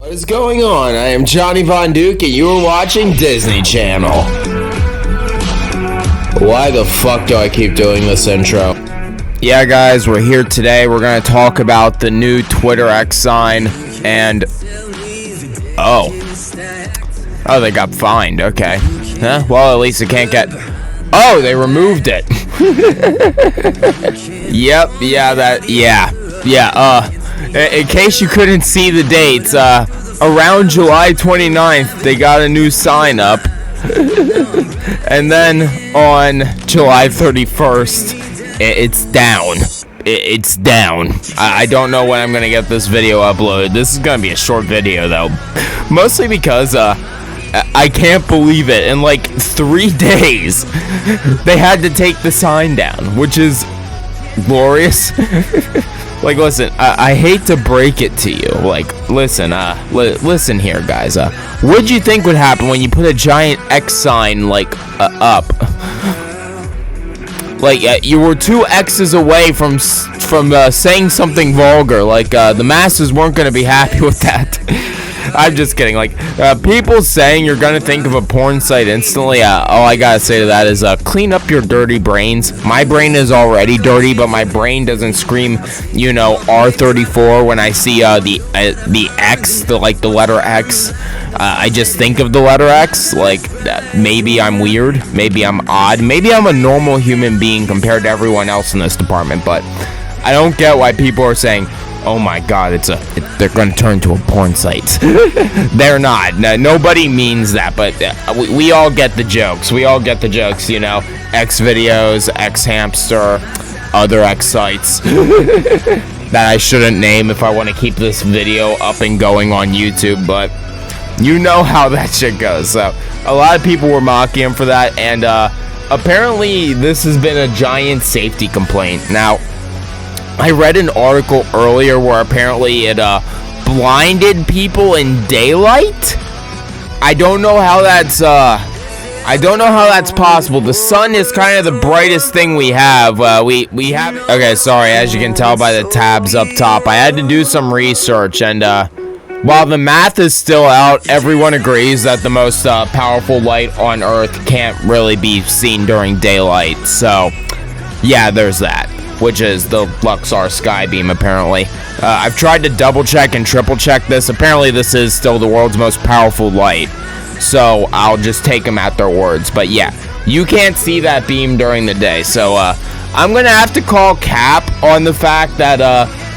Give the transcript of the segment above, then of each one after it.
What is going on? I am Johnny Von Duke and you are watching Disney Channel. Why the fuck do I keep doing this intro? Yeah guys, we're here today. We're gonna talk about the new Twitter X sign and... Oh, they got fined. Okay. Huh? Well, at least it can't get... Oh, they removed it. Yep, in case you couldn't see the dates, around July 29th, they got a new sign up. And then on July 31st, it's down. It's down. I don't know when I'm going to get this video uploaded. This is going to be a short video, though. Mostly because, I can't believe it. In like 3 days, they had to take the sign down, which is glorious. Like, listen, I hate to break it to you. Like, listen, listen here, guys. What'd you think would happen when you put a giant X sign, like, up? Like, you were 2 X's away from saying something vulgar. Like, the masses weren't gonna be happy with that. I'm just kidding. Like, people saying you're gonna think of a porn site instantly, all I gotta say to that is, clean up your dirty brains. My brain is already dirty, but my brain doesn't scream, you know, R34 when I see, the X, the letter X. I just think of the letter X. Like, maybe I'm weird, maybe I'm odd, maybe I'm a normal human being compared to everyone else in this department, but I don't get why people are saying, oh my god, they're gonna turn to a porn site. They're not. No, nobody means that, but we all get the jokes. We all get the jokes, you know. X videos, X hamster, other X sites that I shouldn't name if I want to keep this video up and going on YouTube, but you know how that shit goes. So a lot of people were mocking him for that, and apparently this has been a giant safety complaint. Now, I read an article earlier where apparently it blinded people in daylight. I don't know how that's possible. The sun is kind of the brightest thing we have. We have. Okay, sorry. As you can tell by the tabs up top, I had to do some research, and while the math is still out, everyone agrees that the most powerful light on Earth can't really be seen during daylight. So, yeah, there's that, which is the Luxor Skybeam, apparently. I've tried to double check and triple check this. Apparently this is still the world's most powerful light, so I'll just take them at their words. But yeah, you can't see that beam during the day, so I'm gonna have to call cap on the fact that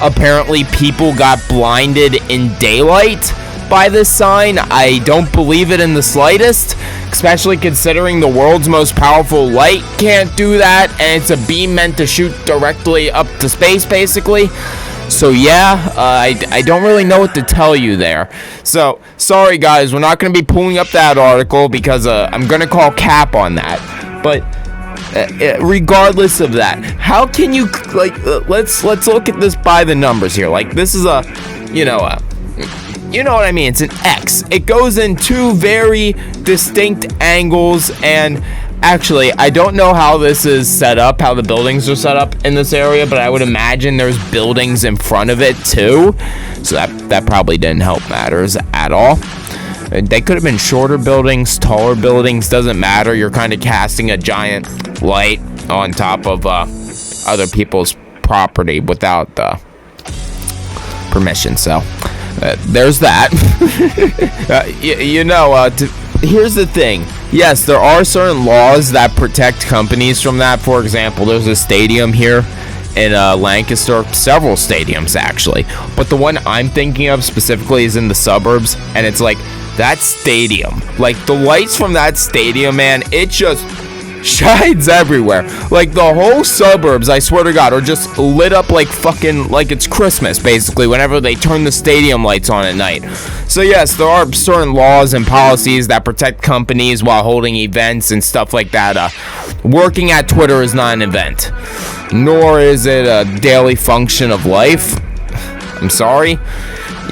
apparently people got blinded in daylight by this sign. I don't believe it in the slightest, especially considering the world's most powerful light can't do that, and it's a beam meant to shoot directly up to space, basically. So yeah, I don't really know what to tell you there. So, sorry guys, we're not going to be pulling up that article because I'm going to call cap on that. But regardless of that, how can you, like, let's look at this by the numbers here. Like, this is a, you know what I mean? It's an X. It goes in 2 very distinct angles, and actually, I don't know how this is set up, how the buildings are set up in this area, but I would imagine there's buildings in front of it too, so that probably didn't help matters at all. They could have been shorter buildings, taller buildings, doesn't matter. You're kind of casting a giant light on top of other people's property without permission, so... there's that. Here's the thing. Yes, there are certain laws that protect companies from that. For example, there's a stadium here in Lancaster, several stadiums actually, but the one I'm thinking of specifically is in the suburbs, and it's like that stadium, like the lights from that stadium, man, it just shines everywhere. Like the whole suburbs, I swear to God, are just lit up like fucking, like it's Christmas basically whenever they turn the stadium lights on at night. So yes, there are certain laws and policies that protect companies while holding events and stuff like that. Working at Twitter is not an event, nor is it a daily function of life. I'm sorry.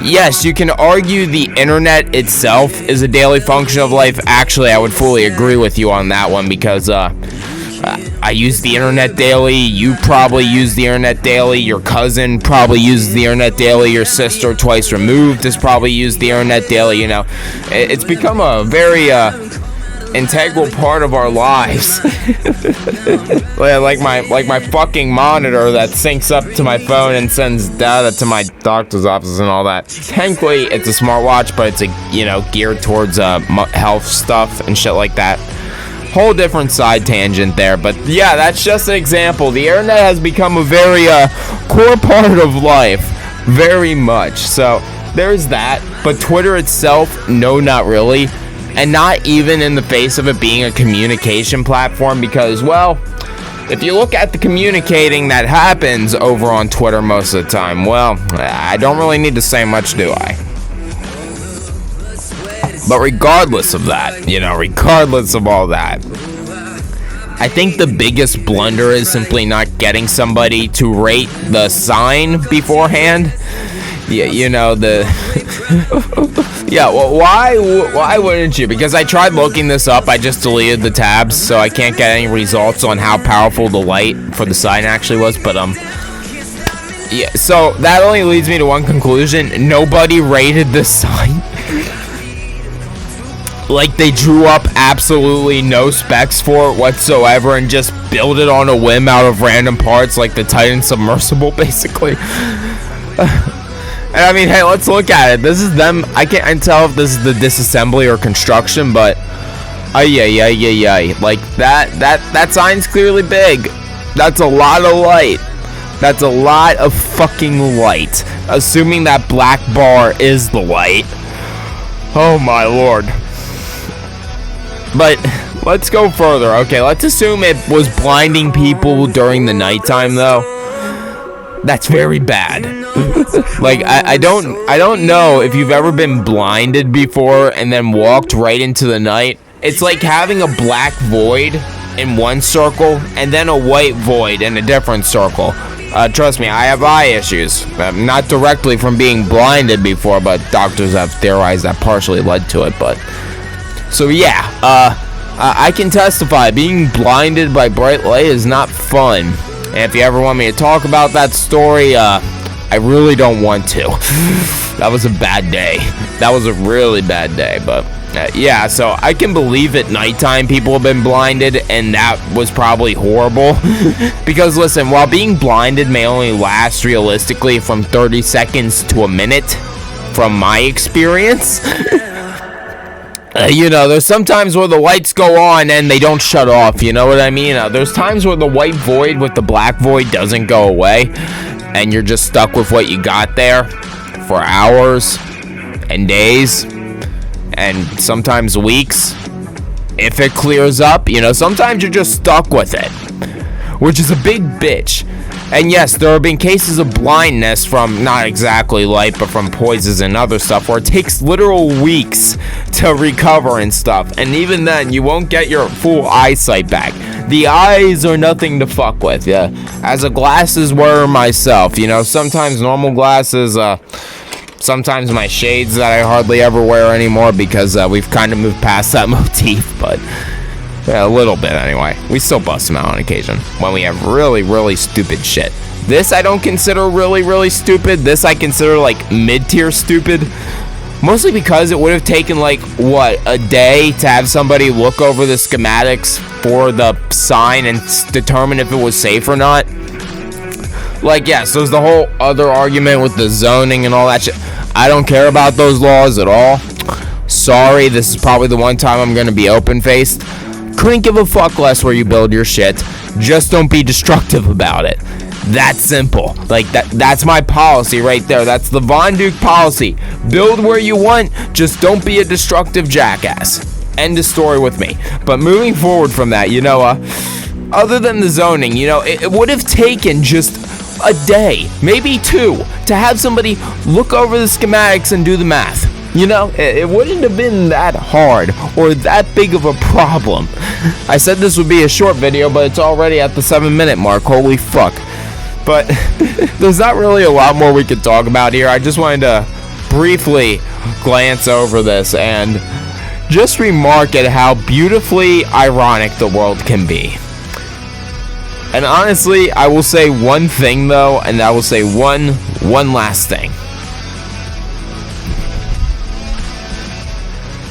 Yes, you can argue the internet itself is a daily function of life. Actually, I would fully agree with you on that one because I use the internet daily. You probably use the internet daily. Your cousin probably uses the internet daily. Your sister twice removed has probably used the internet daily. You know, it's become a very integral part of our lives. like my fucking monitor that syncs up to my phone and sends data to my doctor's office and all that. Technically, it's a smartwatch, but it's geared towards health stuff and shit like that. Whole different side tangent there, but yeah, that's just an example. The internet has become a very core part of life, very much. So there's that. But Twitter itself, no, not really. And not even in the face of it being a communication platform, because, well, if you look at the communicating that happens over on Twitter most of the time, well, I don't really need to say much, do I? But regardless of that, regardless of all that, I think the biggest blunder is simply not getting somebody to rate the sign beforehand. Yeah, yeah, well, why wouldn't you? Because I tried looking this up, I just deleted the tabs, so I can't get any results on how powerful the light for the sign actually was, but, yeah, so that only leads me to one conclusion: nobody rated this sign. Like, they drew up absolutely no specs for it whatsoever and just built it on a whim out of random parts, like the Titan submersible, basically. And I mean, hey, let's look at it. This is them. I can't tell if this is the disassembly or construction, but like that sign's clearly big. That's a lot of light. That's a lot of fucking light. Assuming that black bar is the light. Oh my lord. But let's go further. Okay, let's assume it was blinding people during the nighttime, though. That's very bad. Like, I don't know if you've ever been blinded before and then walked right into the night. It's like having a black void in one circle and then a white void in a different circle. Trust me, I have eye issues. Not directly from being blinded before, but doctors have theorized that partially led to it. But so yeah, I can testify being blinded by bright light is not fun. And if you ever want me to talk about that story, I really don't want to. That was a bad day. That was a really bad day, but yeah, so I can believe at nighttime people have been blinded, and that was probably horrible. Because listen, while being blinded may only last realistically from 30 seconds to a minute, from my experience, there's sometimes where the lights go on and they don't shut off, you know what I mean? There's times where the white void with the black void doesn't go away, and you're just stuck with what you got there for hours and days, and sometimes weeks. If it clears up, sometimes you're just stuck with it, which is a big bitch. And yes, there have been cases of blindness from not exactly light, but from poisons and other stuff, where it takes literal weeks to recover and stuff. And even then, you won't get your full eyesight back. The eyes are nothing to fuck with, yeah. As a glasses wearer myself, sometimes normal glasses, sometimes my shades that I hardly ever wear anymore, because we've kind of moved past that motif, but yeah, a little bit anyway. We still bust them out on occasion when we have really, really stupid shit. This I don't consider really, really stupid. This I consider like mid-tier stupid. Mostly because it would have taken a day to have somebody look over the schematics for the sign and determine if it was safe or not. Yes, there's the whole other argument with the zoning and all that shit. I don't care about those laws at all. Sorry, this is probably the one time I'm gonna be open-faced. Couldn't give a fuck less where you build your shit. Just don't be destructive about it. That's simple. That's my policy right there. That's the Von Duke policy. Build where you want, just don't be a destructive jackass. End of story with me. But moving forward from that, other than the zoning, it would have taken just a day, maybe two, to have somebody look over the schematics and do the math. It wouldn't have been that hard or that big of a problem. I said this would be a short video, but it's already at the 7-minute mark. Holy fuck. But there's not really a lot more we could talk about here. I just wanted to briefly glance over this and just remark at how beautifully ironic the world can be. And honestly, I will say one thing though, and I will say one last thing.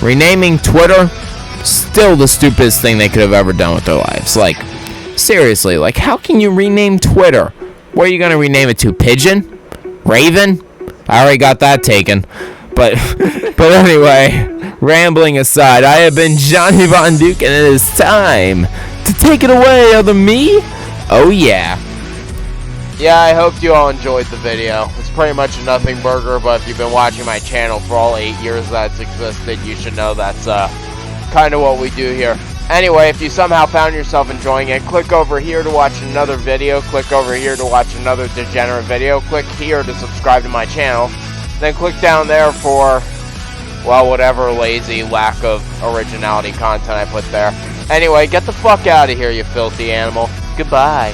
Renaming Twitter, still the stupidest thing they could have ever done with their lives. Like, seriously, like, how can you rename Twitter? What are you gonna rename it to? Pigeon? Raven? I already got that taken. But anyway, rambling aside, I have been Johnny Von Duke, and it is time to take it away, other me. Oh yeah. Yeah, I hope you all enjoyed the video. It's pretty much a nothing burger, but if you've been watching my channel for all 8 years that's existed, you should know that's kind of what we do here. Anyway, if you somehow found yourself enjoying it, click over here to watch another video, click over here to watch another degenerate video, click here to subscribe to my channel, then click down there for, well, whatever lazy lack of originality content I put there. Anyway, get the fuck out of here, you filthy animal. Goodbye.